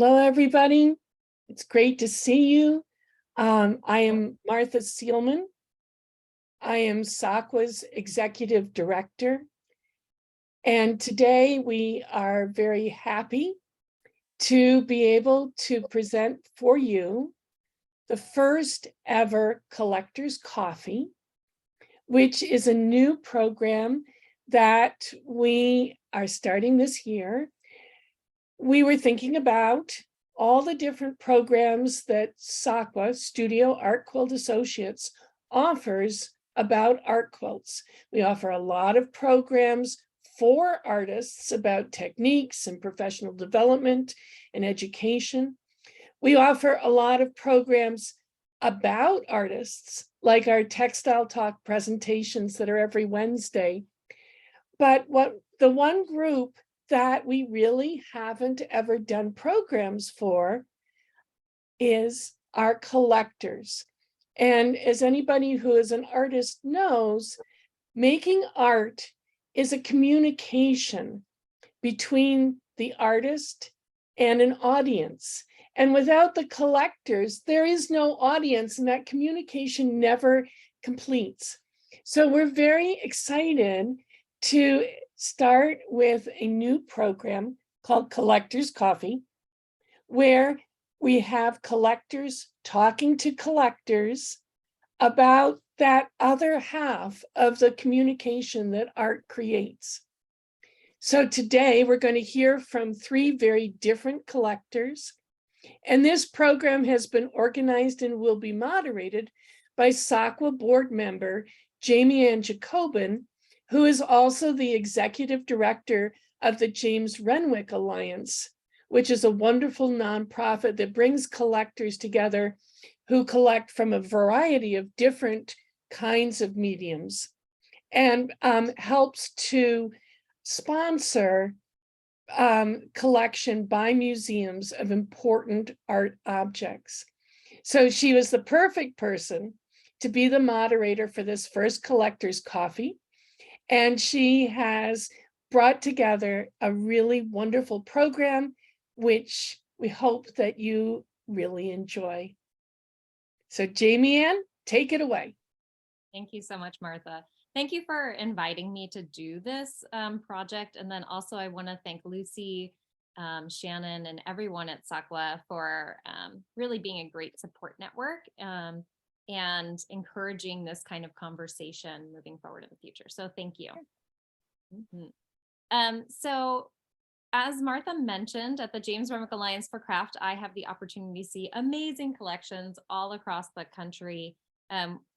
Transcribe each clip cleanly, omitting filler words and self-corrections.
Hello, everybody. It's great to see you. I am Martha Seelman. I am SAQA's Executive Director. And today we are very happy to be able to present for you the first ever Collectors Coffee, which is a new program that we are starting this year. We were thinking about all the different programs that SAQA, Studio Art Quilt Associates, offers about art quilts. We offer a lot of programs for artists about techniques and professional development and education. We offer a lot of programs about artists, like our Textile Talk presentations that are every Wednesday. But the one group that we really haven't ever done programs for is our collectors. And as anybody who is an artist knows, making art is a communication between the artist and an audience. And without the collectors, there is no audience, and that communication never completes. So we're very excited to start with a new program called Collectors Coffee, where we have collectors talking to collectors about that other half of the communication that art creates. So today we're going to hear from three very different collectors, and this program has been organized and will be moderated by SAQA Board member Jaimianne Jacobin, who is also the executive director of the James Renwick Alliance, which is a wonderful nonprofit that brings collectors together who collect from a variety of different kinds of mediums and helps to sponsor collection by museums of important art objects. So she was the perfect person to be the moderator for this first Collectors Coffee. And she has brought together a really wonderful program, which we hope that you really enjoy. So Jaimianne, take it away. Thank you so much, Martha. Thank you for inviting me to do this project. And then also I want to thank Lucy, Shannon, and everyone at SAQA for really being a great support network and encouraging this kind of conversation moving forward in the future. So thank you. So as Martha mentioned, at the James Renwick Alliance for Craft, I have the opportunity to see amazing collections all across the country.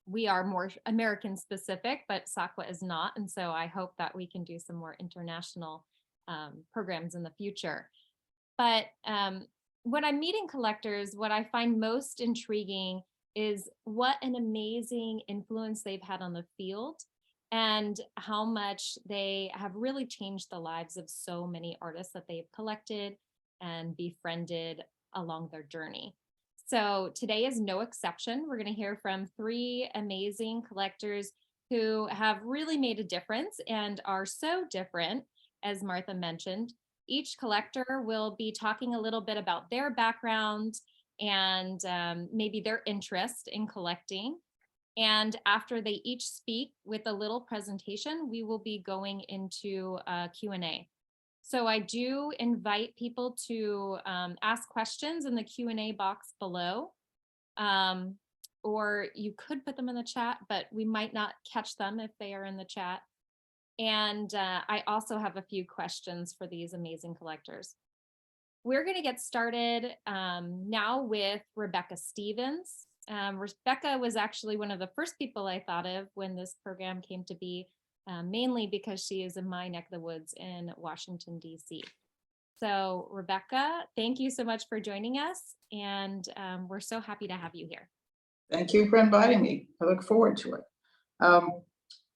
We are more American specific, but SAQA is not. And so I hope that we can do some more international programs in the future. But when I'm meeting collectors, what I find most intriguing is what an amazing influence they've had on the field and how much they have really changed the lives of so many artists that they've collected and befriended along their journey. So today is no exception. We're going to hear from three amazing collectors who have really made a difference and are so different, as Martha mentioned. Each collector will be talking a little bit about their background and maybe their interest in collecting. And after they each speak with a little presentation, we will be going into a Q&A. So I do invite people to ask questions in the Q&A box below, or you could put them in the chat, but we might not catch them if they are in the chat. And I also have a few questions for these amazing collectors. We're going to get started now with Rebecca Stevens. Rebecca was actually one of the first people I thought of when this program came to be, mainly because she is in my neck of the woods in Washington, D.C. So Rebecca, thank you so much for joining us, and we're so happy to have you here. Thank you for inviting me. I look forward to it.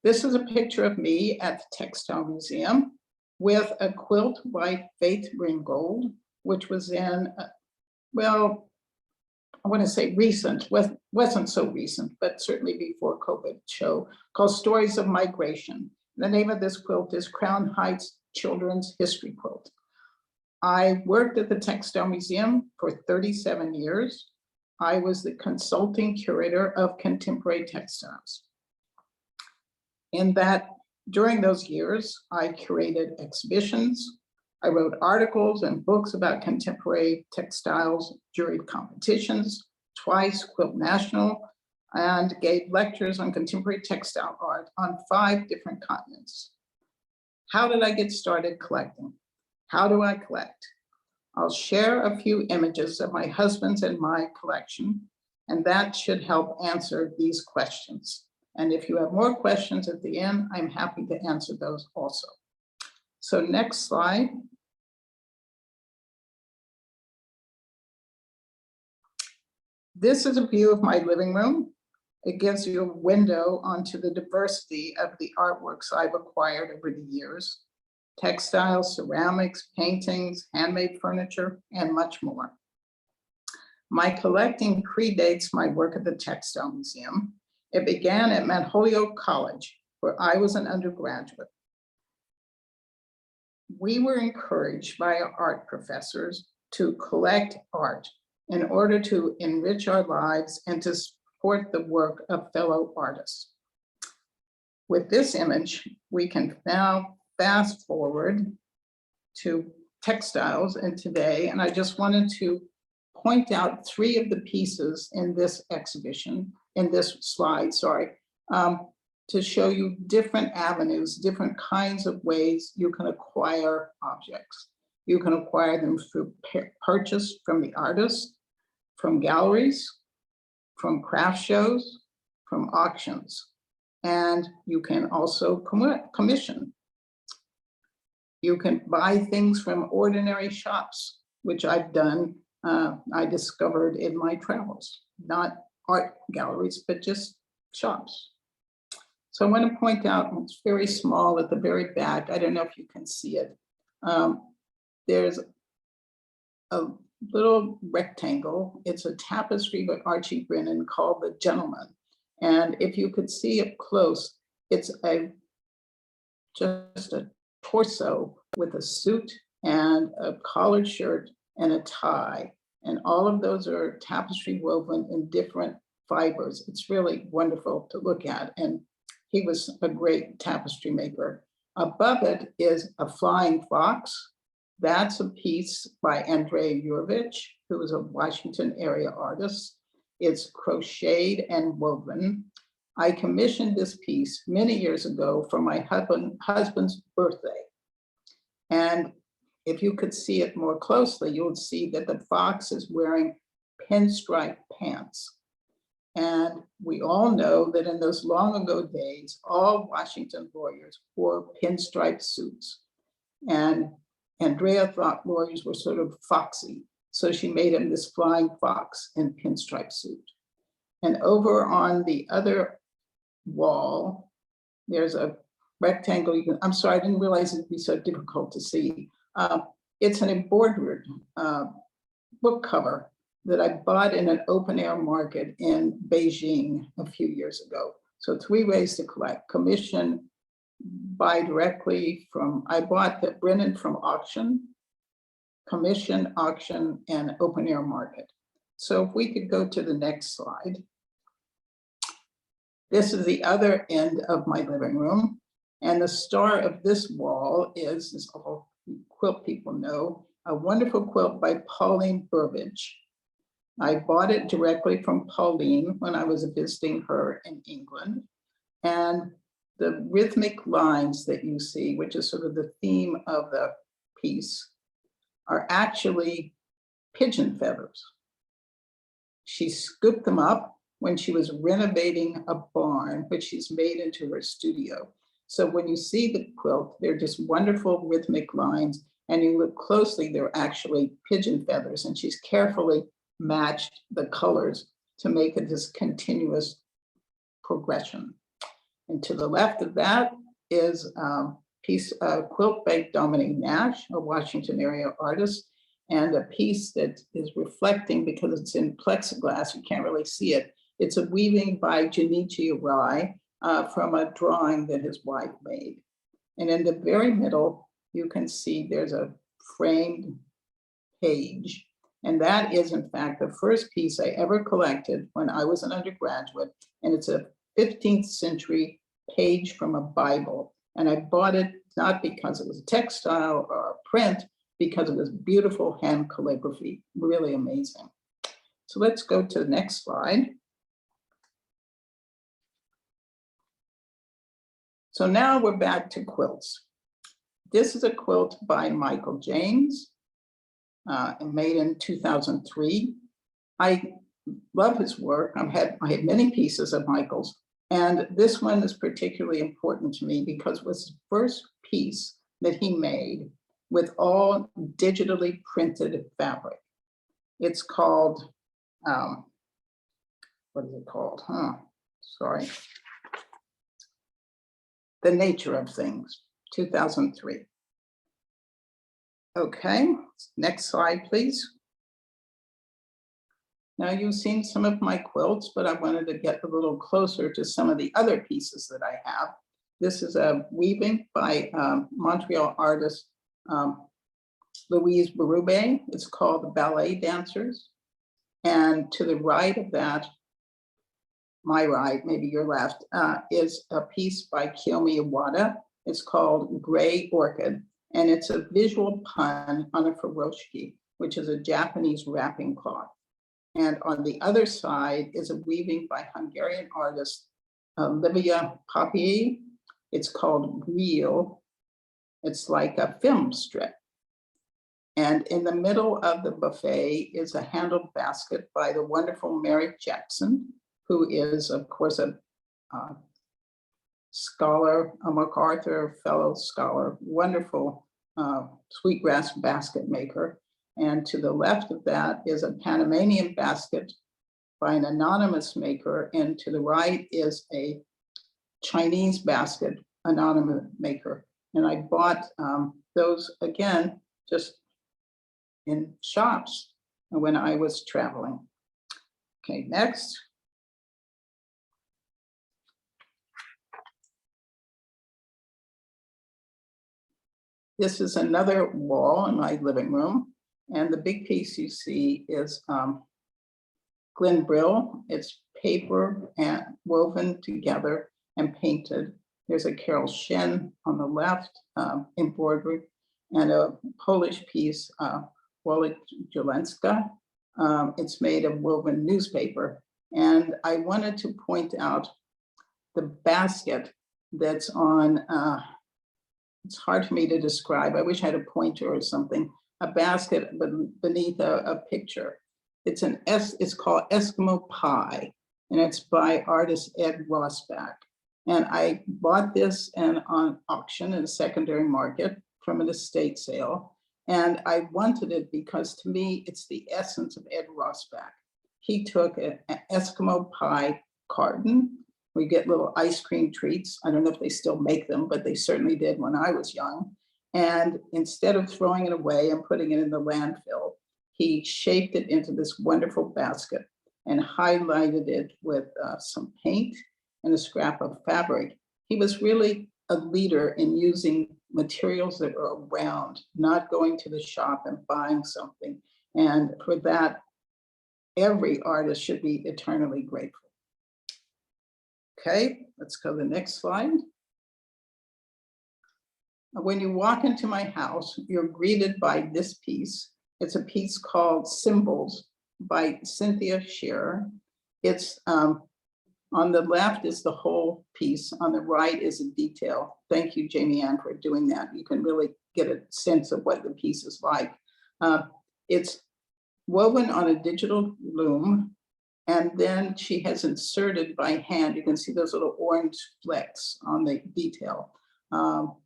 This is a picture of me at the Textile Museum with a quilt by Faith Ringgold, which was in, well, I want to say recent, wasn't so recent, but certainly before COVID show, called Stories of Migration. The name of this quilt is Crown Heights Children's History Quilt. I worked at the Textile Museum for 37 years. I was the consulting curator of contemporary textiles. During those years, I curated exhibitions. I wrote articles and books about contemporary textiles, juried competitions, twice Quilt National, and gave lectures on contemporary textile art on 5 different continents. How did I get started collecting? How do I collect? I'll share a few images of my husband's and my collection, and that should help answer these questions. And if you have more questions at the end, I'm happy to answer those also. So next slide. This is a view of my living room. It gives you a window onto the diversity of the artworks I've acquired over the years: textiles, ceramics, paintings, handmade furniture, and much more. My collecting predates my work at the Textile Museum. It began at Mount Holyoke College, where I was an undergraduate. We were encouraged by our art professors to collect art in order to enrich our lives and to support the work of fellow artists. With this image, we can now fast forward to textiles and today, and I just wanted to point out 3 of the pieces in this exhibition, in this slide, sorry, to show you different avenues, different kinds of ways you can acquire objects. You can acquire them through purchase from the artist, from galleries, from craft shows, from auctions, and you can also commission. You can buy things from ordinary shops, which I've done, I discovered in my travels, not art galleries, but just shops. So I want to point out, it's very small at the very back. I don't know if you can see it. There's a little rectangle. It's a tapestry by Archie Brennan called The Gentleman. And if you could see it close, it's just a torso with a suit and a collared shirt and a tie. And all of those are tapestry woven in different fibers. It's really wonderful to look at. And he was a great tapestry maker. Above it is a flying fox. That's a piece by Andrea Jurevich, who is a Washington area artist. It's crocheted and woven. I commissioned this piece many years ago for my husband's birthday. And if you could see it more closely, you would see that the fox is wearing pinstripe pants. And we all know that in those long ago days, all Washington lawyers wore pinstripe suits. And Andrea thought lawyers were sort of foxy. So she made him this flying fox in pinstripe suit. And over on the other wall, there's a rectangle. I'm sorry, I didn't realize it'd be so difficult to see. It's an embroidered book cover that I bought in an open air market in Beijing a few years ago. So 3 ways to collect: commission, buy directly from, I bought the Brennan from auction, commission, auction, and open air market. So if we could go to the next slide. This is the other end of my living room. And the star of this wall is, as all quilt people know, a wonderful quilt by Pauline Burbage. I bought it directly from Pauline when I was visiting her in England. And the rhythmic lines that you see, which is sort of the theme of the piece, are actually pigeon feathers. She scooped them up when she was renovating a barn, which she's made into her studio. So when you see the quilt, they're just wonderful rhythmic lines, and you look closely, they're actually pigeon feathers, and she's carefully matched the colors to make it this continuous progression. And to the left of that is a piece of quilt by Dominique Nash, a Washington area artist, and a piece that is reflecting, because it's in plexiglass, you can't really see it. It's a weaving by Junichi Arai from a drawing that his wife made. And in the very middle, you can see there's a framed page. And that is in fact the first piece I ever collected when I was an undergraduate. And it's a 15th century page from a Bible. And I bought it not because it was a textile or a print, because it was beautiful hand calligraphy, really amazing. So let's go to the next slide. So now we're back to quilts. This is a quilt by Michael James, made in 2003. I love his work. I had many pieces of Michael's, and this one is particularly important to me because it was his first piece that he made with all digitally printed fabric. It's called, what is it called? Sorry. The Nature of Things, 2003. Okay, next slide, please. Now you've seen some of my quilts, but I wanted to get a little closer to some of the other pieces that I have. This is a weaving by Montreal artist Louise Berube. It's called The Ballet Dancers. And to the right of that, my right, maybe your left, is a piece by Kiyomi Iwata. It's called Gray Orchid, and it's a visual pun on a furoshiki, which is a Japanese wrapping cloth. And on the other side is a weaving by Hungarian artist Livia Papier. It's called Reel. It's like a film strip. And in the middle of the buffet is a handled basket by the wonderful Mary Jackson, who is, of course, a scholar, a MacArthur Fellow Scholar, wonderful sweetgrass basket maker. And to the left of that is a Panamanian basket by an anonymous maker. And to the right is a Chinese basket anonymous maker. And I bought those again, just in shops when I was traveling. Okay, next. This is another wall in my living room. And the big piece you see is Glen Brill. It's paper and woven together and painted. There's a Carol Shen on the left, embroidery, and a Polish piece, Wojciech Jelenska. It's made of woven newspaper. And I wanted to point out the basket that's on, it's hard for me to describe. I wish I had a pointer or something. A basket beneath a picture. It's called Eskimo Pie, and it's by artist Ed Rosbach. And I bought this on auction in a secondary market from an estate sale. And I wanted it because to me, it's the essence of Ed Rosbach. He took an Eskimo pie carton. We get little ice cream treats. I don't know if they still make them, but they certainly did when I was young. And instead of throwing it away and putting it in the landfill, he shaped it into this wonderful basket and highlighted it with some paint and a scrap of fabric. He was really a leader in using materials that were around, not going to the shop and buying something. And for that, every artist should be eternally grateful. Okay, let's go to the next slide. When you walk into my house, you're greeted by this piece. It's a piece called Symbols by Cynthia Shearer. It's on the left is the whole piece. On the right is a detail. Thank you, Jaimianne, for doing that. You can really get a sense of what the piece is like. It's woven on a digital loom, and then she has inserted by hand. You can see those little orange flecks on the detail.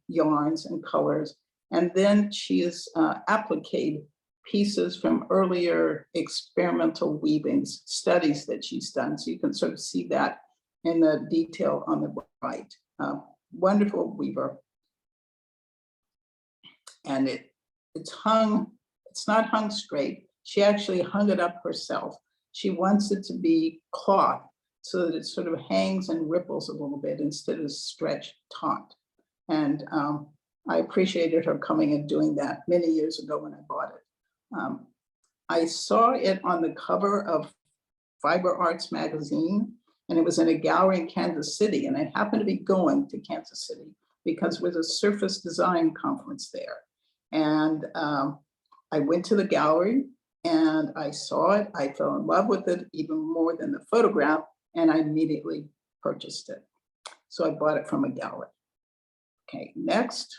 Yarns and colors. And then she has appliqued pieces from earlier experimental weavings, studies that she's done. So you can sort of see that in the detail on the right. Wonderful weaver. And it's not hung straight. She actually hung it up herself. She wants it to be cloth so that it sort of hangs and ripples a little bit instead of stretched taut. And I appreciated her coming and doing that many years ago when I bought it. I saw it on the cover of Fiber Arts magazine, and it was in a gallery in Kansas City, and I happened to be going to Kansas City because there was a surface design conference there. And I went to the gallery and I saw it. I fell in love with it even more than the photograph, and I immediately purchased it. So I bought it from a gallery. Okay, next.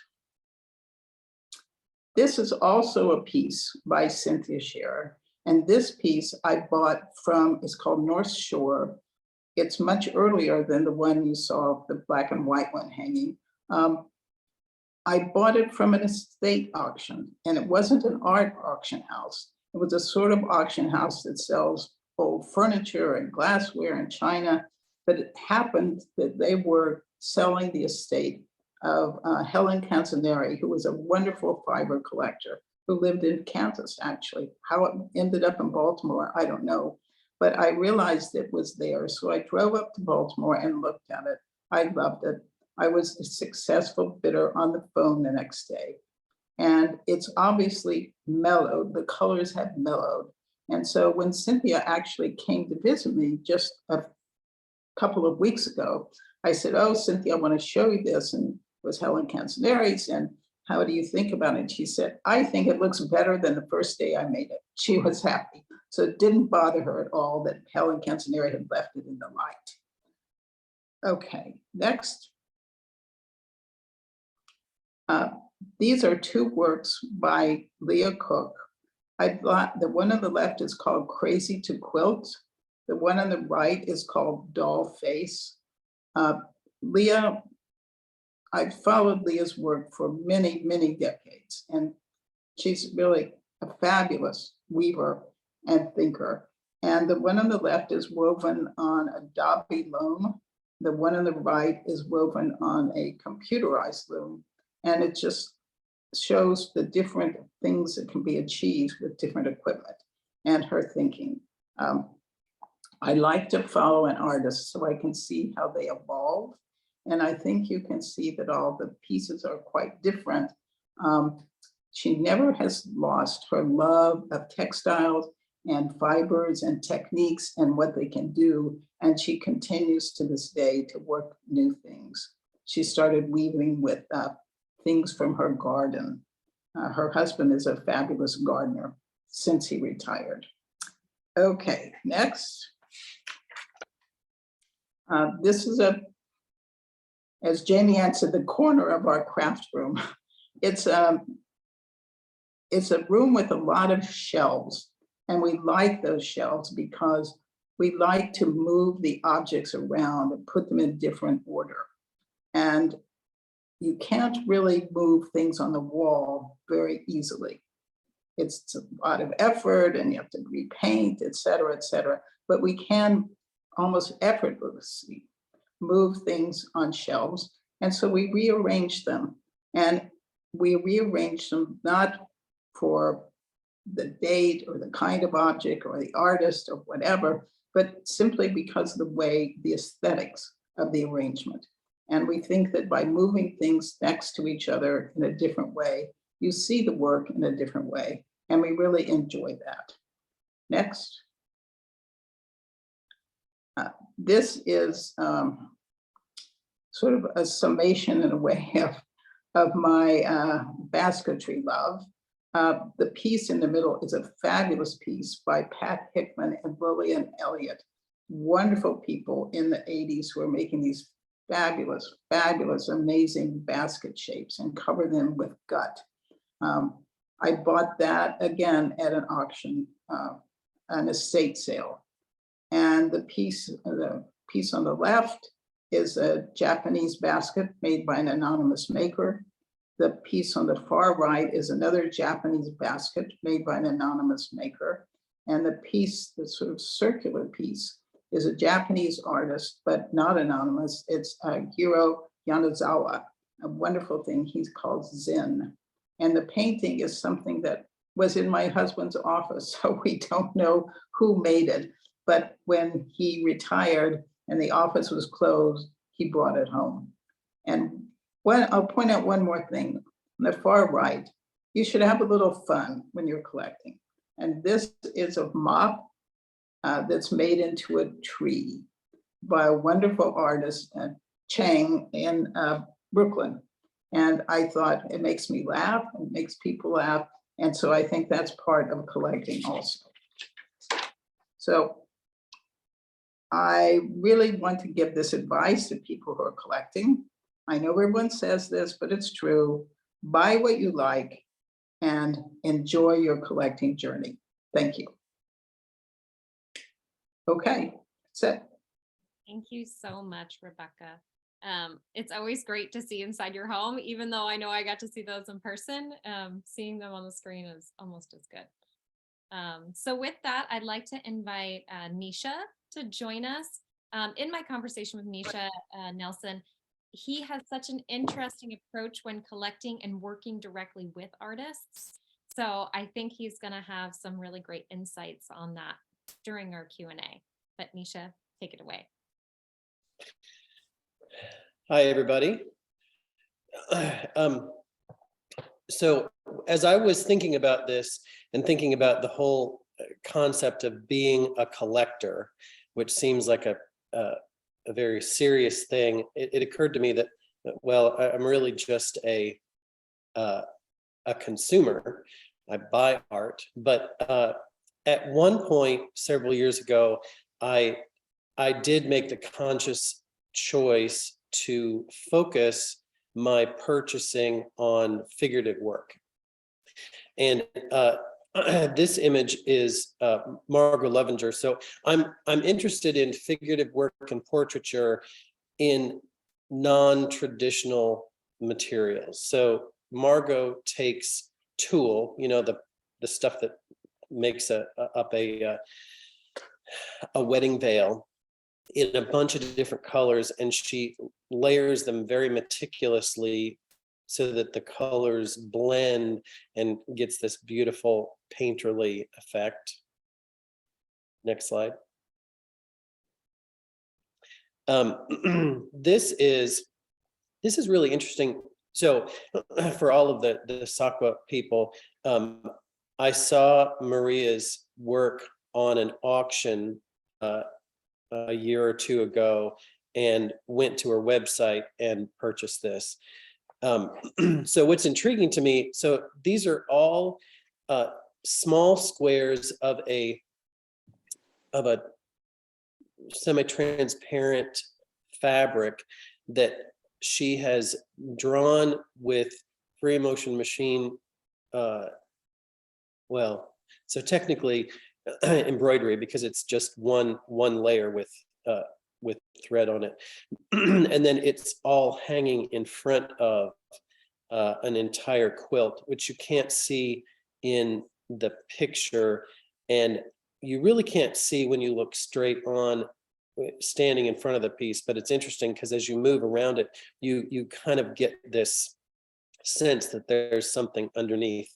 This is also a piece by Cynthia Scherer. And this piece I bought from, it's called North Shore. It's much earlier than the one you saw, the black and white one hanging. I bought it from an estate auction, and it wasn't an art auction house. It was a sort of auction house that sells old furniture and glassware and china, but it happened that they were selling the estate of Helen Canzoneri, who was a wonderful fiber collector who lived in Kansas, actually. How it ended up in Baltimore, I don't know, but I realized it was there. So I drove up to Baltimore and looked at it. I loved it. I was a successful bidder on the phone the next day. And it's obviously mellowed, the colors have mellowed. And so when Cynthia actually came to visit me just a couple of weeks ago, I said, oh, Cynthia, I want to show you this. And it was Helen Canzoneri's, and how do you think about it? She said, I think it looks better than the first day I made it. She was happy. So it didn't bother her at all that Helen Canzoneri had left it in the light. Okay, next. These are two works by Leah Cook. The one on the left is called Crazy to Quilt. The one on the right is called Doll Face. Leah, I've followed Leah's work for many, many decades, and she's really a fabulous weaver and thinker. And the one on the left is woven on a Dobby loom. The one on the right is woven on a computerized loom. And it just shows the different things that can be achieved with different equipment and her thinking. I like to follow an artist so I can see how they evolve. And I think you can see that all the pieces are quite different. She never has lost her love of textiles and fibers and techniques and what they can do. And she continues to this day to work new things. She started weaving with things from her garden. Her husband is a fabulous gardener since he retired. Okay, next. This is as Jaimianne said, the corner of our craft room. It's a room with a lot of shelves, and we like those shelves because we like to move the objects around and put them in different order. And you can't really move things on the wall very easily. It's a lot of effort and you have to repaint, et cetera, but we can almost effortlessly move things on shelves. And so we rearrange them, and we rearrange them not for the date or the kind of object or the artist or whatever, but simply because of the way, the aesthetics of the arrangement. And we think that by moving things next to each other in a different way, you see the work in a different way. And we really enjoy that. Next. This is sort of a summation in a way of my basketry love. The piece in the middle is a fabulous piece by Pat Hickman and Lillian Elliott. Wonderful people in the 80s who are making these fabulous, fabulous, amazing basket shapes and cover them with gut. I bought that again at an auction, an estate sale. And the piece on the left is a Japanese basket made by an anonymous maker. The piece on the far right is another Japanese basket made by an anonymous maker. And the piece, the sort of circular piece, is a Japanese artist, but not anonymous. It's Hiro Yanazawa, a wonderful thing he's called Zen. And the painting is something that was in my husband's office, so we don't know who made it. But when he retired and the office was closed, he brought it home. And I'll point out one more thing. On the far right, you should have a little fun when you're collecting. And this is a mop that's made into a tree by a wonderful artist, Chang in Brooklyn. And I thought it makes me laugh, it makes people laugh. And so I think that's part of collecting also. So I really want to give this advice to people who are collecting. I know everyone says this, but it's true. Buy what you like and enjoy your collecting journey. Thank you. Okay, that's it. Thank you so much, Rebecca. It's always great to see inside your home, even though I know I got to see those in person. Seeing them on the screen is almost as good. So with that, I'd like to invite Nysha to join us. In my conversation with Nysha Nelson, he has such an interesting approach when collecting and working directly with artists. So I think he's going to have some really great insights on that during our Q&A. But Nysha, take it away. Hi, everybody. So as I was thinking about this and thinking about the whole concept of being a collector, which seems like a very serious thing, it occurred to me that, well, I'm really just a consumer. I buy art, but at one point several years ago, I did make the conscious choice to focus my purchasing on figurative work. And this image is Margot Levenger. So I'm interested in figurative work and portraiture in non-traditional materials. So Margot takes tulle, you know, the stuff that makes up a wedding veil, in a bunch of different colors, and she layers them very meticulously so that the colors blend and gets this beautiful painterly effect. Next slide. This is really interesting. So for all of the SAQA people, I saw Maria's work on an auction a year or two ago and went to her website and purchased this. So what's intriguing to me, so these are all small squares of a semi-transparent fabric that she has drawn with free motion machine. Well, so technically embroidery, because it's just one layer with thread on it, and then it's all hanging in front of an entire quilt, which you can't see in the picture, and you really can't see when you look straight on standing in front of the piece. But it's interesting because as you move around it, you kind of get this sense that there's something underneath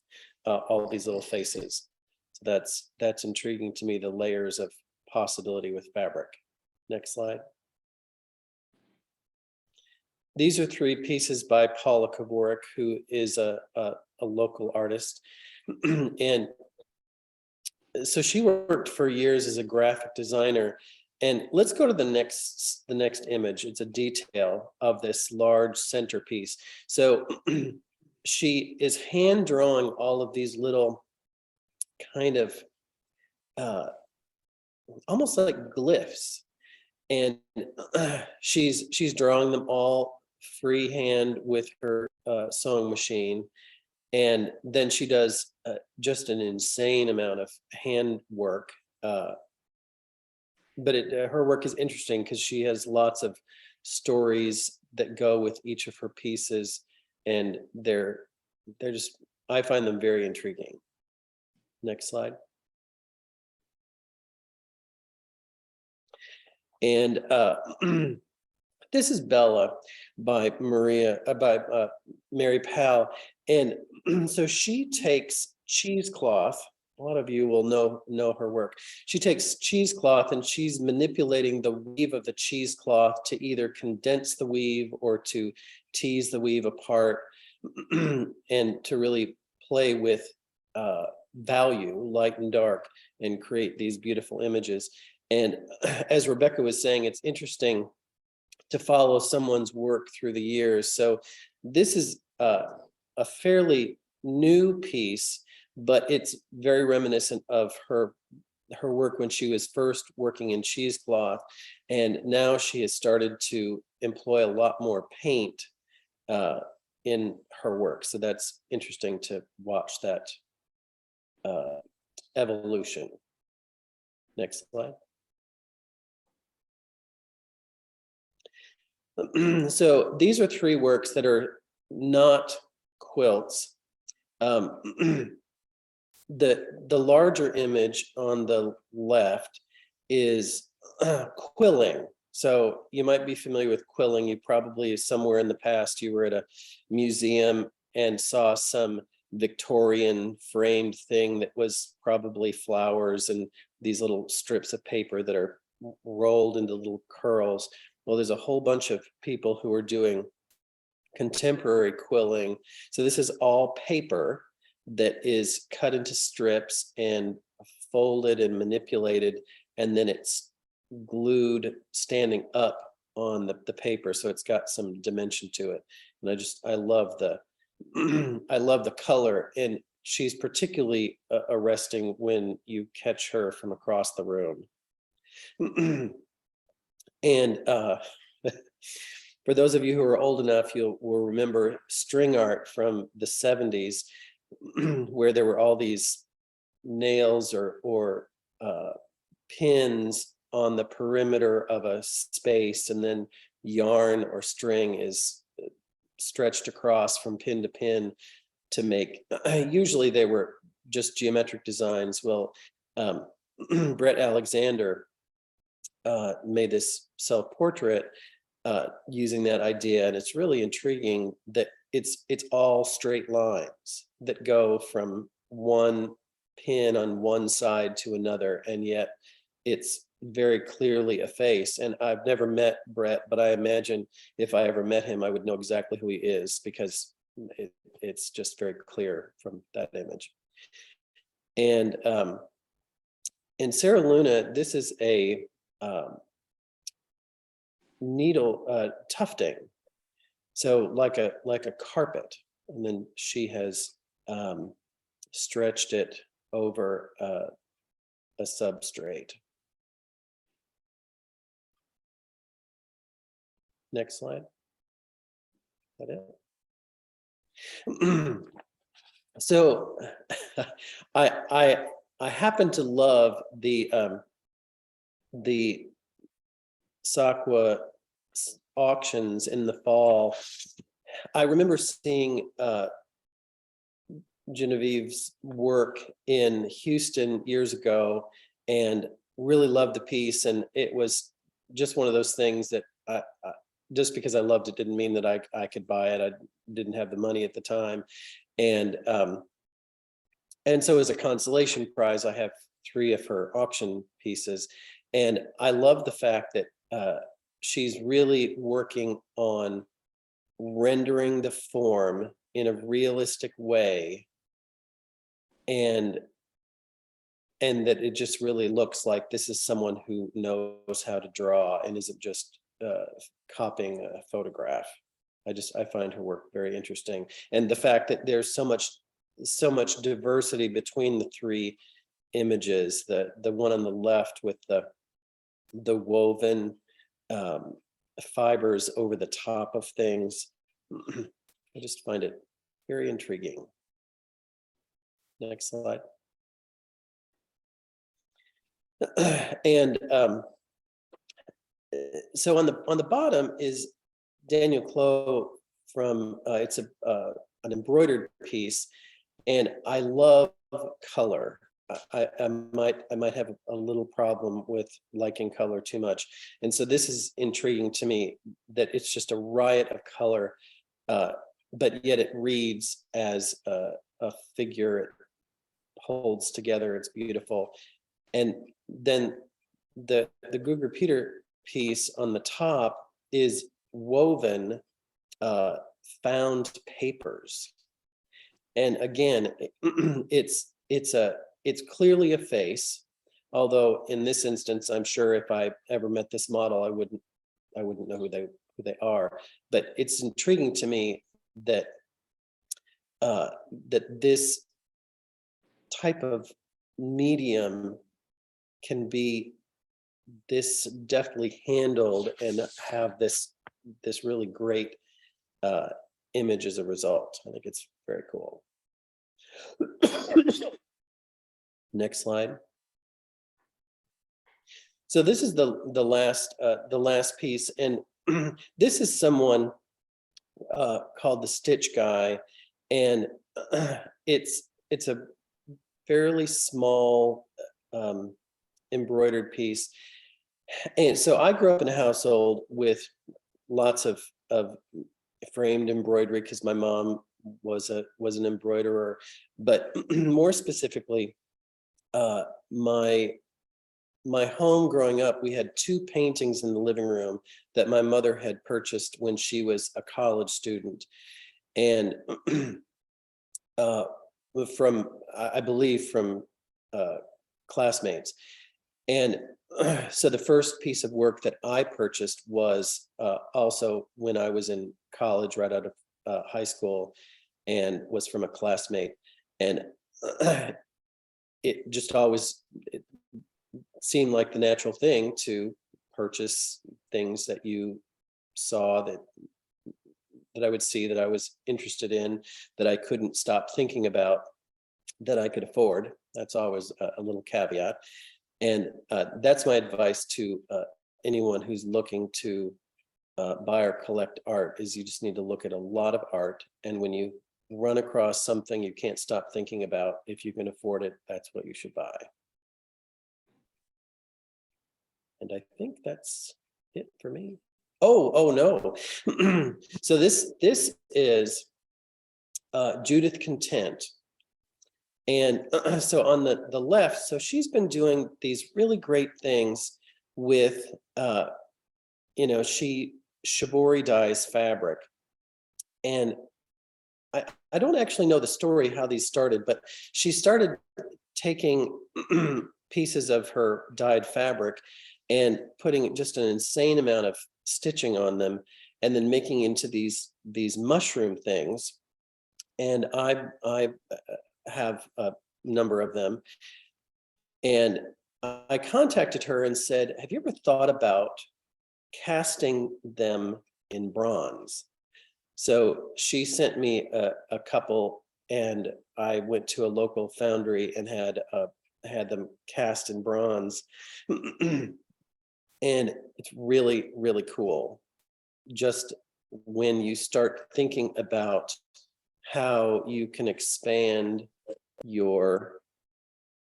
all these little faces. So that's intriguing to me, the layers of possibility with fabric. Next slide. These are three pieces by Paula Kovarik, who is a local artist. And so she worked for years as a graphic designer. And let's go to the next image. It's a detail of this large centerpiece. So she is hand drawing all of these little kind of almost like glyphs, and she's drawing them all freehand with her sewing machine, and then she does just an insane amount of hand work. But her work is interesting because she has lots of stories that go with each of her pieces, and they're just, I find them very intriguing. Next slide. And this is Bella by Mary Powell. And so she takes cheesecloth. A lot of you will know her work. She takes cheesecloth and she's manipulating the weave of the cheesecloth to either condense the weave or to tease the weave apart, and to really play with value, light and dark, and create these beautiful images. And as Rebecca was saying, it's interesting to follow someone's work through the years. So this is a fairly new piece, but it's very reminiscent of her work when she was first working in cheesecloth. And now she has started to employ a lot more paint in her work. So that's interesting to watch that evolution. Next slide. So these are three works that are not quilts. The larger image on the left is quilling. So you might be familiar with quilling. You probably, somewhere in the past, you were at a museum and saw some Victorian framed thing that was probably flowers and these little strips of paper that are rolled into little curls. Well, there's a whole bunch of people who are doing contemporary quilling. So this is all paper that is cut into strips and folded and manipulated, and then it's glued standing up on the paper. So it's got some dimension to it. And I love the I love the color, and she's particularly arresting when you catch her from across the room. And for those of you who are old enough, will remember string art from the 70s, where there were all these nails or pins on the perimeter of a space, and then yarn or string is stretched across from pin to pin to make, usually they were just geometric designs. Well, Brett Alexander made this self-portrait using that idea, and it's really intriguing that it's all straight lines that go from one pin on one side to another, and yet it's very clearly a face. And I've never met Brett, but I imagine if I ever met him, I would know exactly who he is, because it's just very clear from that image. And Sarah Luna, this is a needle tufting, so like a carpet, and then she has stretched it over a substrate. Next slide. Is that it? So I happen to love the SAQA auctions in the fall. I remember seeing Genevieve's work in Houston years ago and really loved the piece. And it was just one of those things that just because I loved it didn't mean that I could buy it. I didn't have the money at the time. And so as a consolation prize, I have 3 of her auction pieces. And I love the fact that she's really working on rendering the form in a realistic way, and that it just really looks like this is someone who knows how to draw and isn't just copying a photograph. I find her work very interesting, and the fact that there's so much diversity between the 3 images. The one on the left with the woven fibers over the top of things. I just find it very intriguing. Next slide. And so on the bottom is Daniel Clow from it's an embroidered piece, and I love color. I might have a little problem with liking color too much, and so this is intriguing to me that it's just a riot of color, but yet it reads as a figure. It holds together. It's beautiful. And then the Guger Peter piece on the top is woven found papers, and again, it's it's clearly a face, although in this instance, I'm sure if I ever met this model, I wouldn't know who they are. But it's intriguing to me that that this type of medium can be this deftly handled and have this really great image as a result. I think it's very cool. Next slide. So this is the last piece, and this is someone called the Stitch Guy, and it's a fairly small embroidered piece. And so I grew up in a household with lots of framed embroidery because my mom was an embroiderer, but more specifically, my home growing up, we had 2 paintings in the living room that my mother had purchased when she was a college student, and from I believe from classmates. And so the first piece of work that I purchased was also when I was in college, right out of high school, and was from a classmate. And it just always seemed like the natural thing to purchase things that you saw that I would see, that I was interested in, that I couldn't stop thinking about, that I could afford. That's always a little caveat. And that's my advice to anyone who's looking to buy or collect art, is you just need to look at a lot of art. And when you run across something you can't stop thinking about, if you can afford it, that's what you should buy. And I think that's it for me. Oh no. So this is Judith Content. And so on the left, so she's been doing these really great things with, she shibori dyes fabric. And I don't actually know the story how these started, but she started taking pieces of her dyed fabric and putting just an insane amount of stitching on them, and then making into these mushroom things. And I have a number of them. And I contacted her and said, have you ever thought about casting them in bronze? So she sent me a couple, and I went to a local foundry and had them cast in bronze. And it's really, really cool. Just when you start thinking about how you can expand your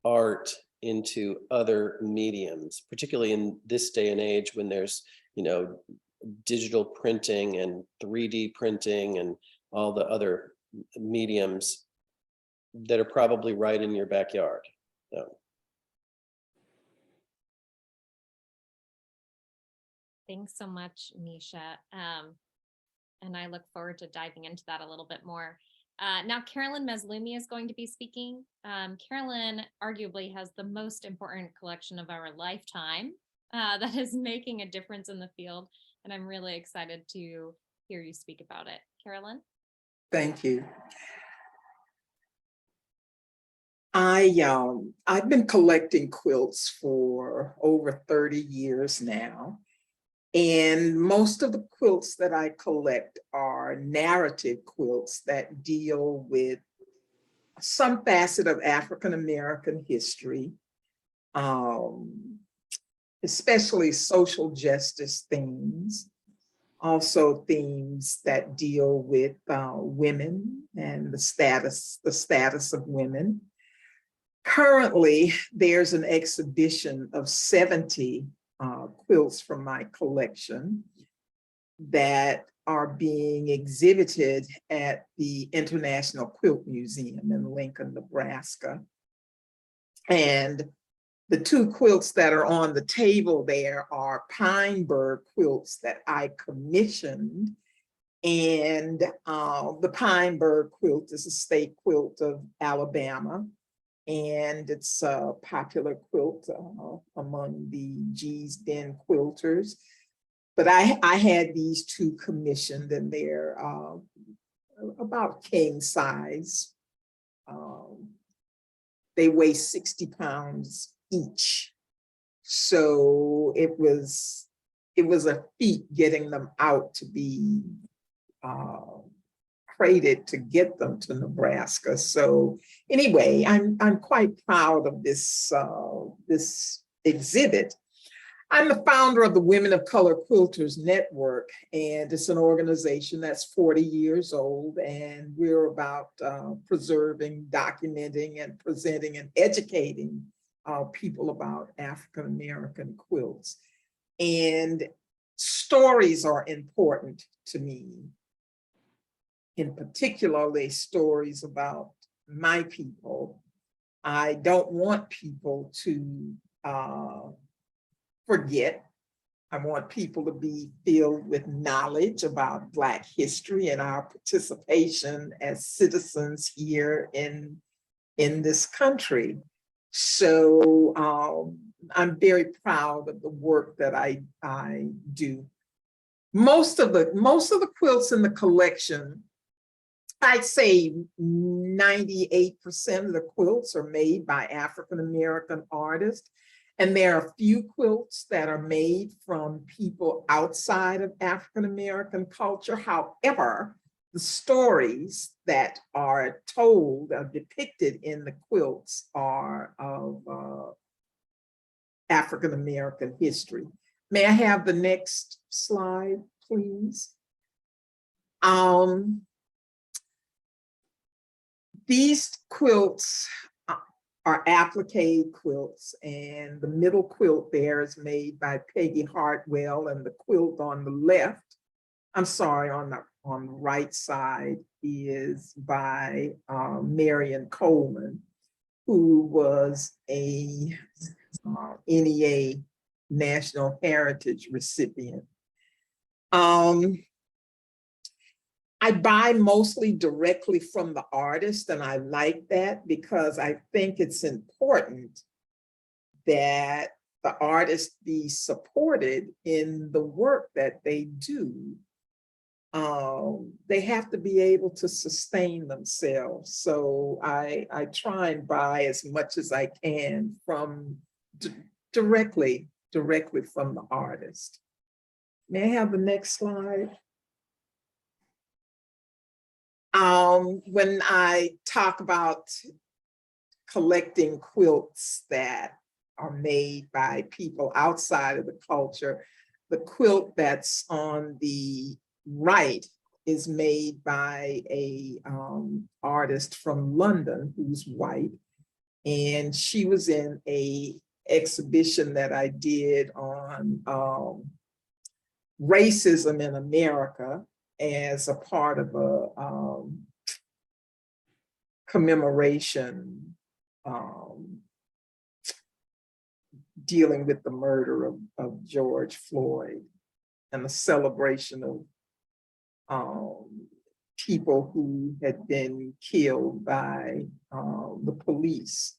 art into other mediums, particularly in this day and age when there's, digital printing and 3D printing and all the other mediums that are probably right in your backyard. So. Thanks so much, Nysha. And I look forward to diving into that a little bit more. Now, Carolyn Mazloomi is going to be speaking. Carolyn arguably has the most important collection of our lifetime that is making a difference in the field. And I'm really excited to hear you speak about it. Carolyn? Thank you. I've been collecting quilts for over 30 years now. And most of the quilts that I collect are narrative quilts that deal with some facet of African-American history, especially social justice themes, also themes that deal with women and the status of women. Currently, there's an exhibition of 70 quilts from my collection that are being exhibited at the International Quilt Museum in Lincoln, Nebraska. And the 2 quilts that are on the table there are pine bird quilts that I commissioned. And the pine bird quilt is a state quilt of Alabama. and it's a popular quilt among the G's Den quilters. But I had these two commissioned, and they're about king size. They weigh 60 pounds each. So it was a feat getting them out to be crated to get them to Nebraska. So anyway, I'm quite proud of this this exhibit. I'm the founder of the Women of Color Quilters Network, and it's an organization that's 40 years old, and we're about preserving, documenting, and presenting and educating people about African American quilts. And stories are important to me, in particularly stories about my people. I don't want people to forget. I want people to be filled with knowledge about Black history and our participation as citizens here in this country. So I'm very proud of the work that I do. Most of the quilts in the collection, I'd say 98% of the quilts are made by African American artists. And there are a few quilts that are made from people outside of African American culture. However, the stories that are told, depicted in the quilts are of African American history. May I have the next slide, please? These quilts are applique quilts, and the middle quilt there is made by Peggy Hartwell, and the quilt on the left, I'm sorry, on the right side is by Marion Coleman, who was a NEA National Heritage recipient. I buy mostly directly from the artist, and I like that because I think it's important that the artist be supported in the work that they do. They have to be able to sustain themselves. So I try and buy as much as I can from directly from the artist. May I have the next slide? When I talk about collecting quilts that are made by people outside of the culture, the quilt that's on the right is made by a artist from London who's white. And she was in a exhibition that I did on racism in America as a part of a commemoration dealing with the murder of George Floyd and a celebration of people who had been killed by the police.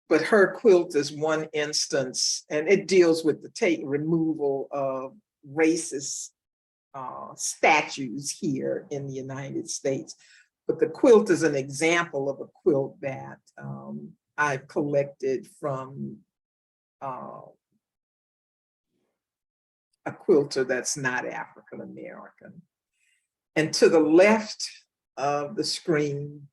But her quilt is one instance, and it deals with the removal of racist statues here in the United States. But the quilt is an example of a quilt that I've collected from a quilter that's not African American. And to the left of the screen,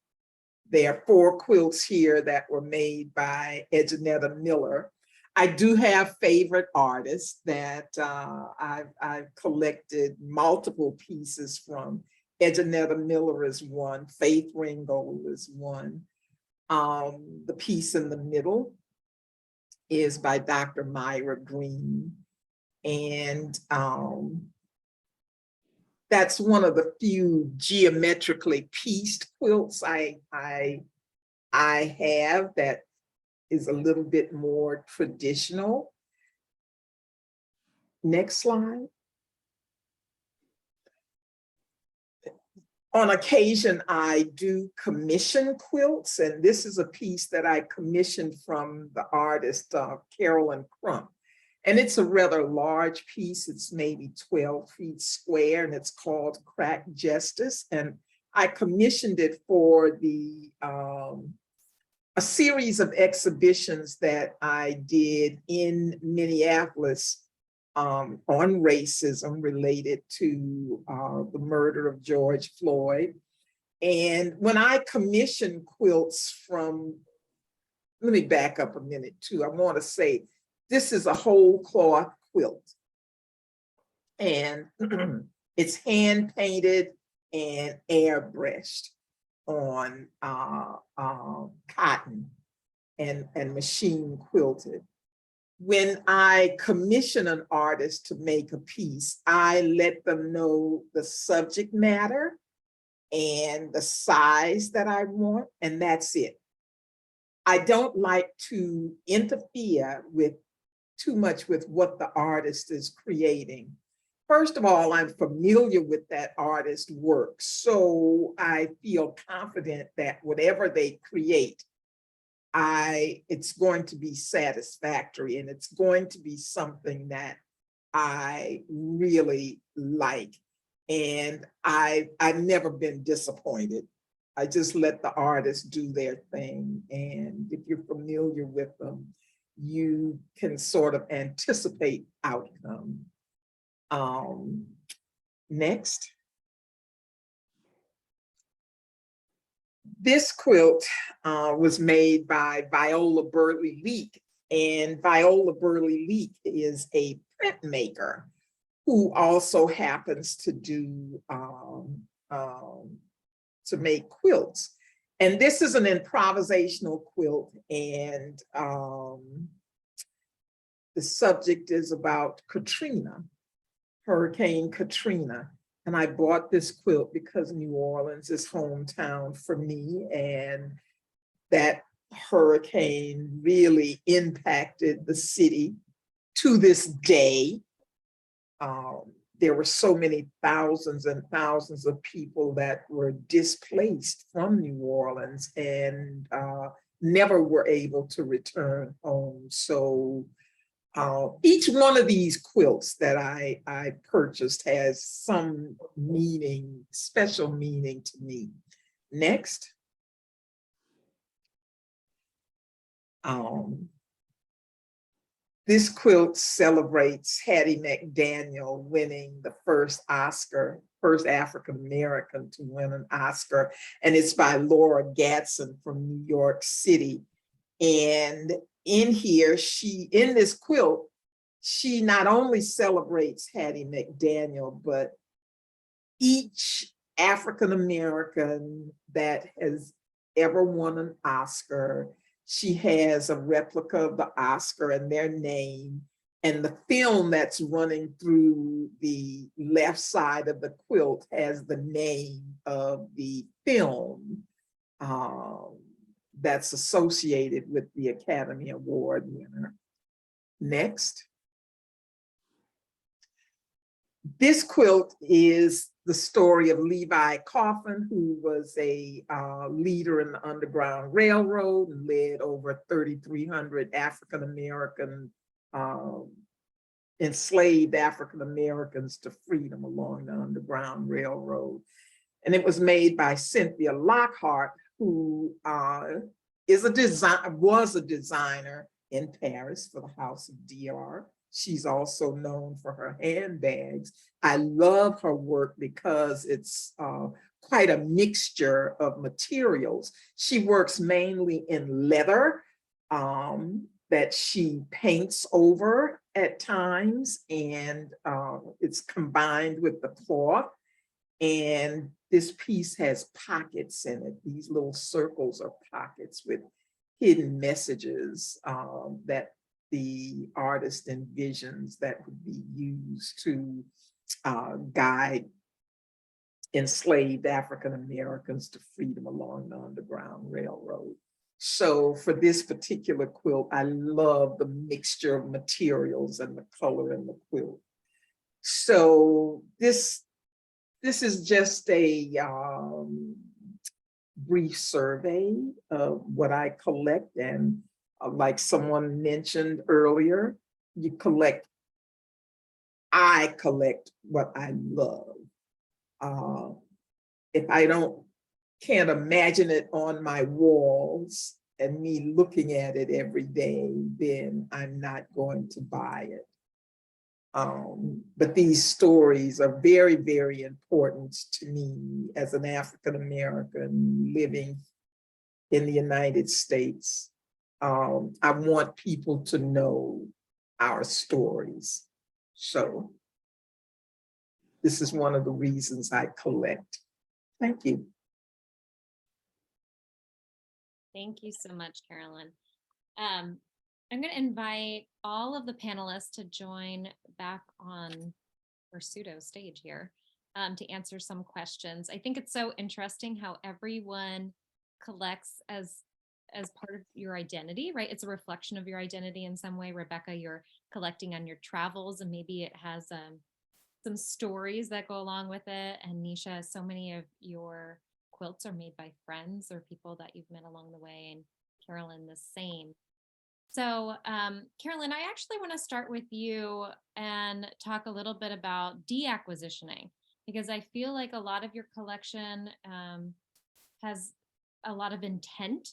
there are 4 quilts here that were made by Edjanetta Miller. I do have favorite artists that I've collected multiple pieces from. Edjanetta Miller is one, Faith Ringgold is one. The piece in the middle is by Dr. Myra Green. And that's one of the few geometrically pieced quilts I have that is a little bit more traditional. Next slide. On occasion, I do commission quilts, and this is a piece that I commissioned from the artist Carolyn Crump. And it's a rather large piece. It's maybe 12 feet square, and it's called Crack Justice. And I commissioned it for the a series of exhibitions that I did in Minneapolis on racism related to the murder of George Floyd. And when I commission quilts from, let me back up a minute too. I want to say this is a whole cloth quilt. And it's hand painted and airbrushed on cotton and machine quilted. When I commission an artist to make a piece, I let them know the subject matter and the size that I want, and that's it. I don't like to interfere with too much with what the artist is creating. First of all, I'm familiar with that artist's work, so I feel confident that whatever they create, it's going to be satisfactory, and it's going to be something that I really like. And I've never been disappointed. I just let the artists do their thing. And if you're familiar with them, you can sort of anticipate outcome. Next. This quilt was made by Viola Burley Leek, and Viola Burley Leek is a printmaker who also happens to do to make quilts. And this is an improvisational quilt, and the subject is about Katrina, Hurricane Katrina. And I bought this quilt because New Orleans is hometown for me, and that hurricane really impacted the city to this day. There were so many thousands and thousands of people that were displaced from New Orleans and never were able to return home. So each one of these quilts that I purchased has some meaning, special meaning to me. Next. This quilt celebrates Hattie McDaniel winning the first Oscar, first African-American to win an Oscar, and it's by Laura Gadsden from New York City. And in here, in this quilt, she not only celebrates Hattie McDaniel, but each African-American that has ever won an Oscar. She has a replica of the Oscar and their name, and the film that's running through the left side of the quilt has the name of the film that's associated with the Academy Award winner. Next. This quilt is the story of Levi Coffin, who was a leader in the Underground Railroad and led over 3,300 African-American, enslaved African-Americans to freedom along the Underground Railroad. And it was made by Cynthia Lockhart, who was a designer in Paris for the House of Dior. She's also known for her handbags. I love her work because it's quite a mixture of materials. She works mainly in leather that she paints over at times, and it's combined with the cloth. And this piece has pockets in it. These little circles are pockets with hidden messages that the artist envisions that would be used to guide enslaved African-Americans to freedom along the Underground Railroad. So for this particular quilt, I love the mixture of materials and the color in the quilt. So this This is just a brief survey of what I collect, and like someone mentioned earlier, I collect what I love. If I can't imagine it on my walls and me looking at it every day, then I'm not going to buy it. But these stories are very, very important to me as an African American living in the United States. I want people to know our stories. So this is one of the reasons I collect. Thank you. Thank you so much, Carolyn. I'm going to invite all of the panelists to join back on our pseudo stage here to answer some questions. I think it's so interesting how everyone collects as part of your identity, right? It's a reflection of your identity in some way. Rebecca, you're collecting on your travels, and maybe it has some stories that go along with it. And Nysha, so many of your quilts are made by friends or people that you've met along the way, and Carolyn the same. So Carolyn, I actually want to start with you and talk a little bit about deacquisitioning, because I feel like a lot of your collection has a lot of intent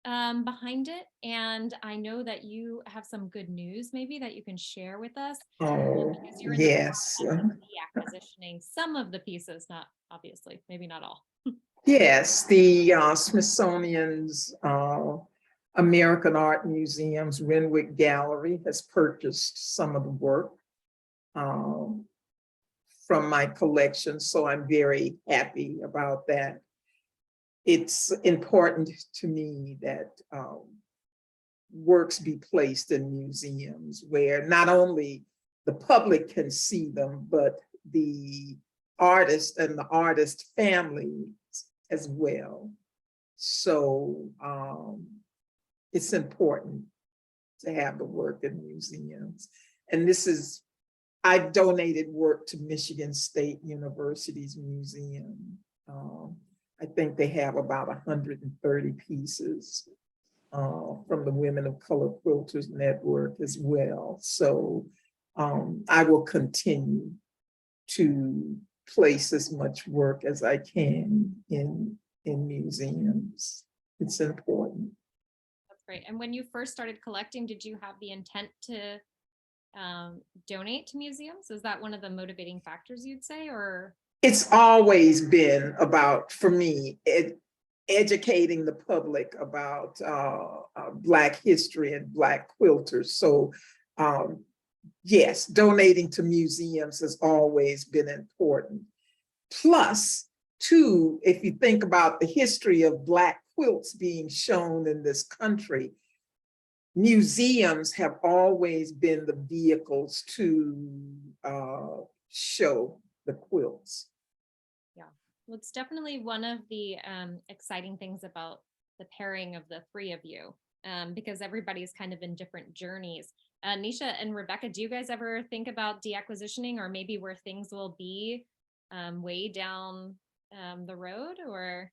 behind it. And I know that you have some good news maybe that you can share with us. Oh, Because you're in yes. the process of deacquisitioning some of the pieces, not obviously, maybe not all. Yes, the Smithsonian's American Art Museum's Renwick Gallery has purchased some of the work from my collection, so I'm very happy about that. It's important to me that works be placed in museums where not only the public can see them, but the artist and the artist families as well. So it's important to have the work in museums. And I've donated work to Michigan State University's museum. I think they have about 130 pieces from the Women of Color Quilters Network as well. So I will continue to place as much work as I can in museums. It's important. That's great. And when you first started collecting, did you have the intent to donate to museums? Is that one of the motivating factors you'd say, or? It's always been about, for me, educating the public about Black history and Black quilters. So yes, donating to museums has always been important. Plus, too, if you think about the history of Black quilts being shown in this country, museums have always been the vehicles to show the quilts. Yeah, well, it's definitely one of the exciting things about the pairing of the three of you, because everybody's kind of in different journeys. Nysha and Rebecca, do you guys ever think about deacquisitioning, or maybe where things will be way down the road, or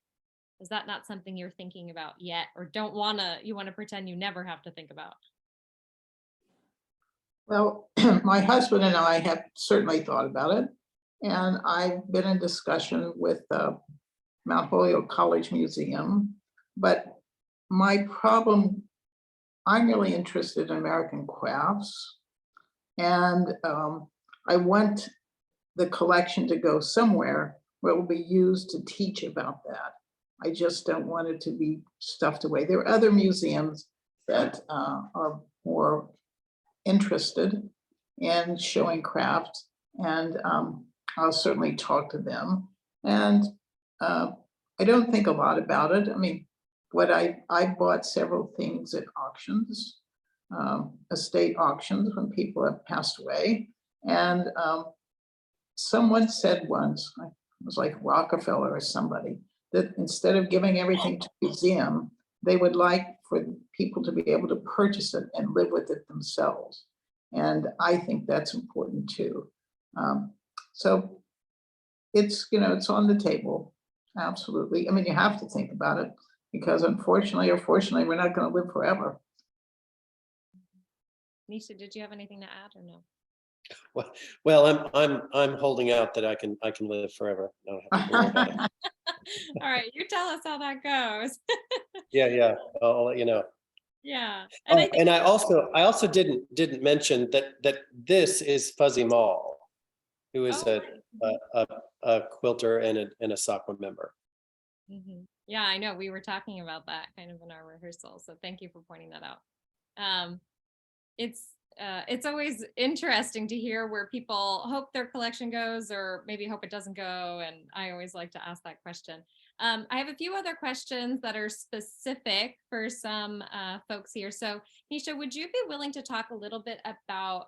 is that not something you're thinking about yet, or you want to pretend you never have to think about? Well, my husband and I have certainly thought about it. And I've been in discussion with Mount Holyoke College Museum. But my problem, I'm really interested in American crafts. And I want the collection to go somewhere where it will be used to teach about that. I just don't want it to be stuffed away. There are other museums that are more interested in showing craft, and I'll certainly talk to them. And I don't think a lot about it. I mean, I bought several things at auctions, estate auctions, when people have passed away. And someone said once, it was like Rockefeller or somebody, that instead of giving everything to a museum, they would like for people to be able to purchase it and live with it themselves. And I think that's important too. So it's, it's on the table. Absolutely. I mean, you have to think about it because unfortunately or fortunately, we're not going to live forever. Nysha, did you have anything to add or no? Well, I'm holding out that I can live forever. I don't have to worry about it. All right, you tell us how that goes. Yeah. I'll let you know. Yeah. Oh, And I think and I also didn't mention that this is Fuzzy Mall, who is Oh, a quilter and a SAQA member. yeah, I know. We were talking about that kind of in our rehearsal. So thank you for pointing that out. It's always interesting to hear where people hope their collection goes or maybe hope it doesn't go. And I always like to ask that question. I have a few other questions that are specific for some folks here. So Nysha, would you be willing to talk a little bit about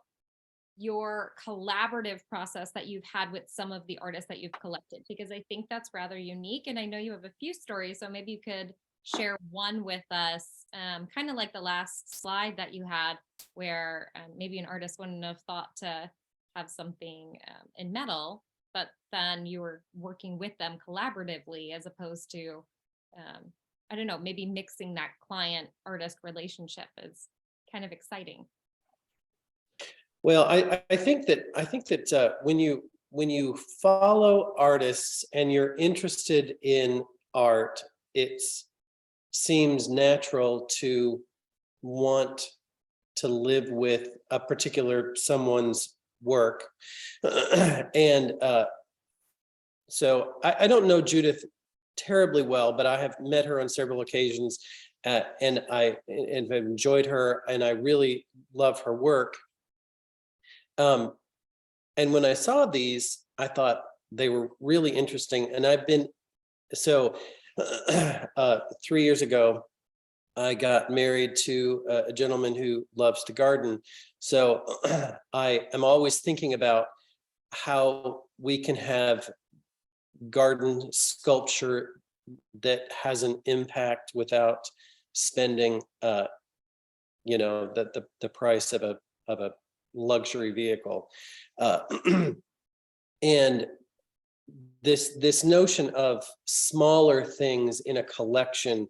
your collaborative process that you've had with some of the artists that you've collected? Because I think that's rather unique. And I know you have a few stories, so maybe you could share one with us, kind of like the last slide that you had where maybe an artist wouldn't have thought to have something in metal, but then you were working with them collaboratively as opposed to, I don't know, maybe mixing that client artist relationship is kind of exciting. Well, I think that when you follow artists and you're interested in art, it seems natural to want to live with a particular someone's work. And so I don't know Judith terribly well, but I have met her on several occasions, and I've enjoyed her, and I really love her work. And when I saw these, I thought they were really interesting. And I've been, so 3 years ago, I got married to a gentleman who loves to garden. So I am always thinking about how we can have garden sculpture that has an impact without spending, the price of a luxury vehicle. And this notion of smaller things in a collection.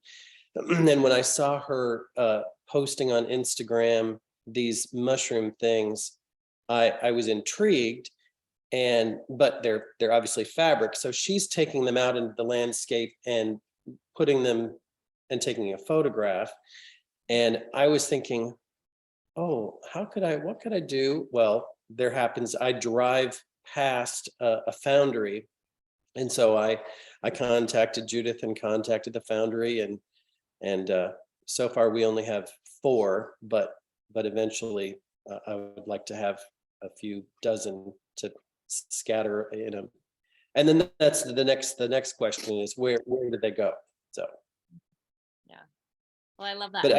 And when I saw her posting on Instagram these mushroom things, I was intrigued. But they're obviously fabric. So she's taking them out into the landscape and putting them and taking a photograph. And I was thinking, oh, what could I do? Well, I drive past a foundry. And so I contacted Judith and contacted the foundry, and so far we only have 4, but eventually I would like to have a few dozen to scatter in them. And then that's the next question is where did they go? So yeah, well, I love that. But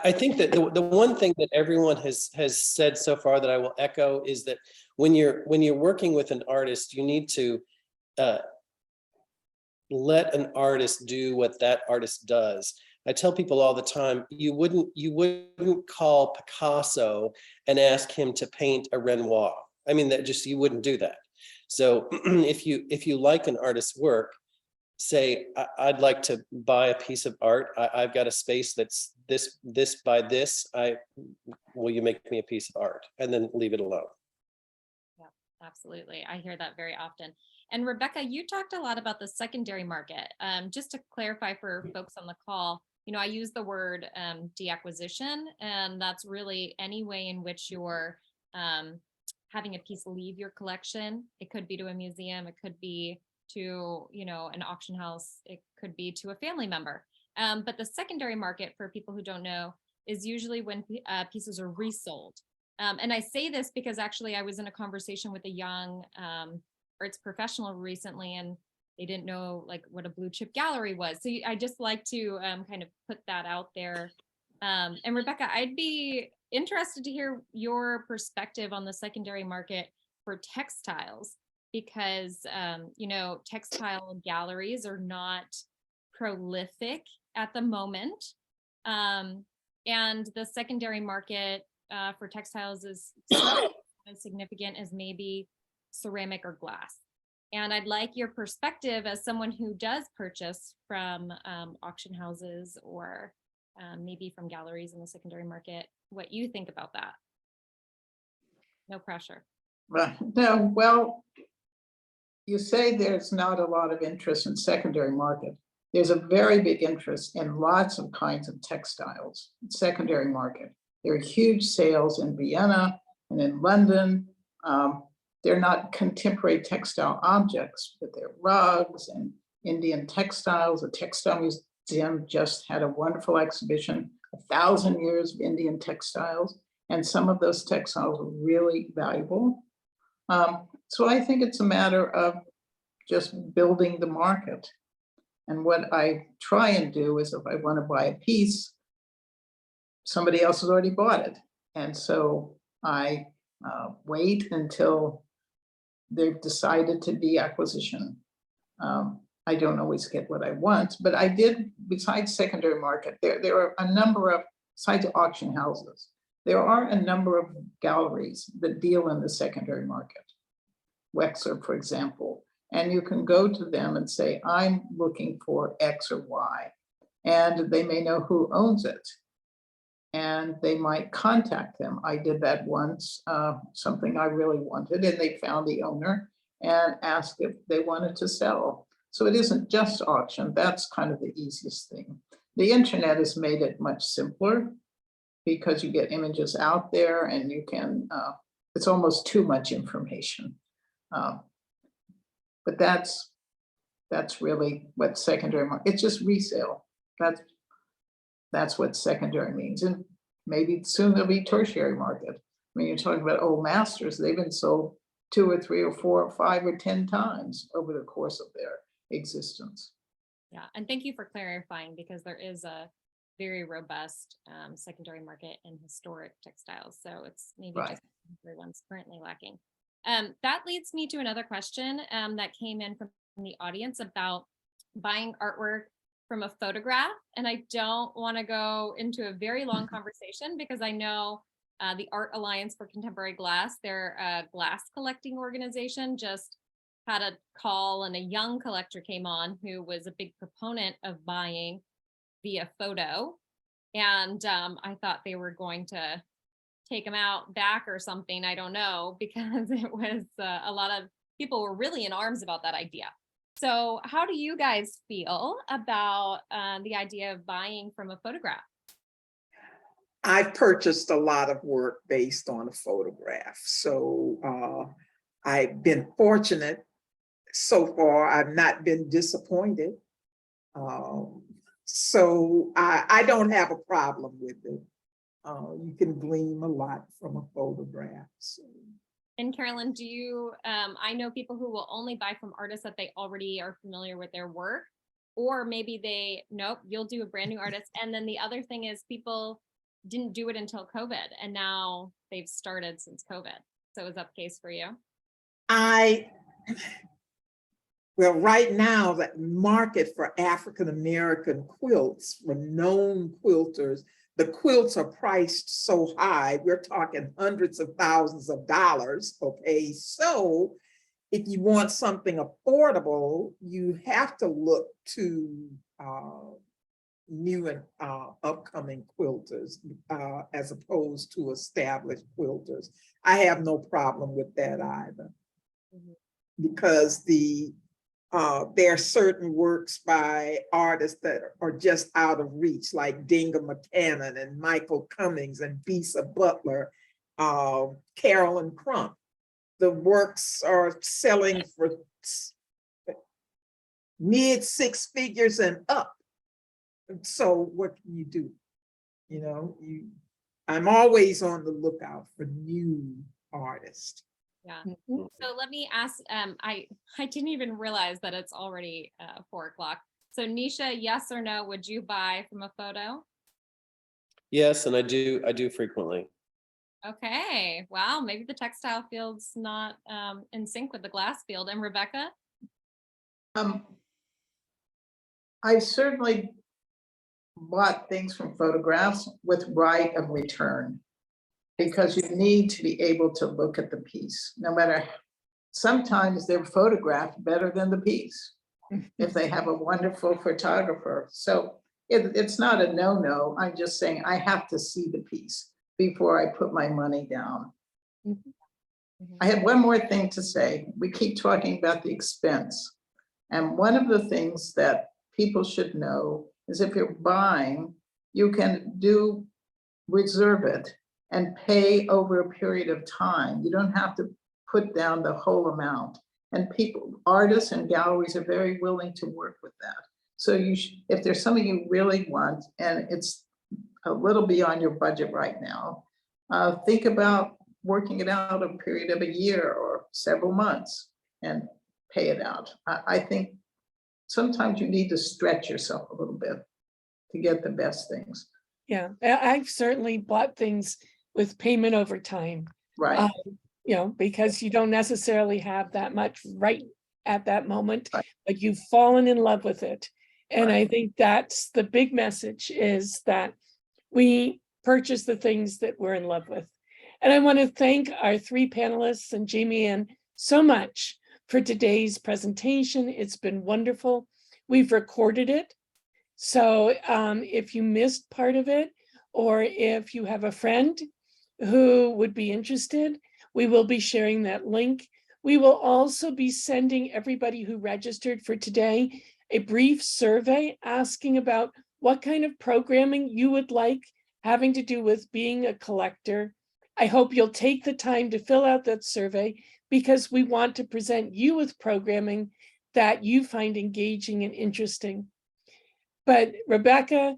I think that the one thing that everyone has said so far that I will echo is that when you're working with an artist, you need to let an artist do what that artist does. I tell people all the time, you wouldn't call Picasso and ask him to paint a Renoir. I mean, you wouldn't do that. So if you like an artist's work, say, I'd like to buy a piece of art. I've got a space that's this by this. Will you make me a piece of art? And then leave it alone. Yeah, absolutely. I hear that very often. And Rebecca, you talked a lot about the secondary market. Just to clarify for folks on the call, I use the word deacquisition, and that's really any way in which you're having a piece leave your collection. It could be to a museum, it could be to, an auction house, it could be to a family member. But the secondary market, for people who don't know, is usually when pieces are resold. And I say this because actually I was in a conversation with a young arts professional recently, and they didn't know what a blue chip gallery was. So I just like to kind of put that out there. And Rebecca, I'd be interested to hear your perspective on the secondary market for textiles, because textile galleries are not prolific at the moment, and the secondary market for textiles is as significant as maybe ceramic or glass. And I'd like your perspective as someone who does purchase from auction houses or maybe from galleries in the secondary market, what you think about that. No pressure. Right. No, well, you say there's not a lot of interest in secondary market. There's a very big interest in lots of kinds of textiles, secondary market. There are huge sales in Vienna and in London. They're not contemporary textile objects, but they're rugs and Indian textiles. The Textile Museum just had a wonderful exhibition, 1,000 years of Indian textiles, and some of those textiles are really valuable. So I think it's a matter of just building the market. And what I try and do is if I want to buy a piece, somebody else has already bought it. And so I wait until they've decided to be acquisition. I don't always get what I want, but I did, besides secondary market, there are a number of, besides auction houses, there are a number of galleries that deal in the secondary market. Wexler, for example, and you can go to them and say, I'm looking for X or Y, and they may know who owns it. And they might contact them. I did that once, something I really wanted, and they found the owner and asked if they wanted to sell. So it isn't just auction, that's kind of the easiest thing. The internet has made it much simpler because you get images out there and you can, it's almost too much information. But that's really what secondary market, it's just resale. That's what secondary means. And maybe soon there'll be tertiary market. I mean, you're talking about old masters, they've been sold 2 or 3 or 4 or 5 or 10 times over the course of their existence. Yeah, and thank you for clarifying, because there is a very robust secondary market in historic textiles. So it's maybe Right. just everyone's currently lacking. That leads me to another question that came in from the audience about buying artwork from a photograph. And I don't want to go into a very long conversation because I know the Art Alliance for Contemporary Glass, they're a glass collecting organization, just had a call and a young collector came on who was a big proponent of buying via photo. And I thought they were going to take them out back or something. I don't know, because it was a lot of people were really in arms about that idea. So how do you guys feel about the idea of buying from a photograph? I've purchased a lot of work based on a photograph. So I've been fortunate so far. I've not been disappointed. So I don't have a problem with it. You can glean a lot from a photograph. So. And Carolyn, do you, I know people who will only buy from artists that they already are familiar with their work, or maybe nope, you'll do a brand new artist. And then the other thing is people didn't do it until COVID and now they've started since COVID. So is that the case for you? Well, right now the market for African-American quilts, for known quilters, the quilts are priced so high, we're talking hundreds of thousands of dollars, okay? So if you want something affordable, you have to look to new and upcoming quilters as opposed to established quilters. I have no problem with that either, because there are certain works by artists that are just out of reach, like Dinga McCannon and Michael Cummings and Bisa Butler, Carolyn Crump. The works are selling for mid 6 figures and up. So what can you do? You know, I'm always on the lookout for new artists. Yeah. So let me ask, I didn't even realize that it's already 4 o'clock. So Nysha, yes or no, would you buy from a photo? Yes, and I do frequently. Okay. Wow. Maybe the textile field's not in sync with the glass field. And Rebecca? I certainly bought things from photographs with right of return, because you need to be able to look at the piece, no matter sometimes they're photographed better than the piece if they have a wonderful photographer. So it's not a no-no. I'm just saying I have to see the piece before I put my money down. I had one more thing to say. We keep talking about the expense. And one of the things that people should know is if you're buying, you can reserve it and pay over a period of time. You don't have to put down the whole amount. And artists and galleries are very willing to work with that. So if there's something you really want and it's a little beyond your budget right now, think about working it out a period of a year or several months and pay it out. I think sometimes you need to stretch yourself a little bit to get the best things. Yeah, I've certainly bought things with payment over time, Right. Because you don't necessarily have that much right at that moment, Right. but you've fallen in love with it. And Right. I think that's the big message, is that we purchase the things that we're in love with. And I want to thank our three panelists and Jaimianne so much for today's presentation. It's been wonderful. We've recorded it. So if you missed part of it, or if you have a friend who would be interested, we will be sharing that link. We will also be sending everybody who registered for today a brief survey asking about what kind of programming you would like having to do with being a collector. I hope you'll take the time to fill out that survey, because we want to present you with programming that you find engaging and interesting. But Rebecca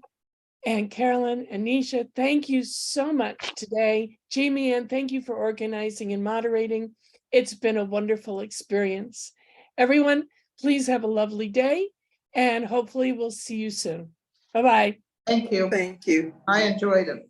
and Carolyn and Nysha, thank you so much today. Jaimianne, thank you for organizing and moderating. It's been a wonderful experience. Everyone, please have a lovely day, and hopefully we'll see you soon. Bye-bye. Thank you. Thank you. I enjoyed it.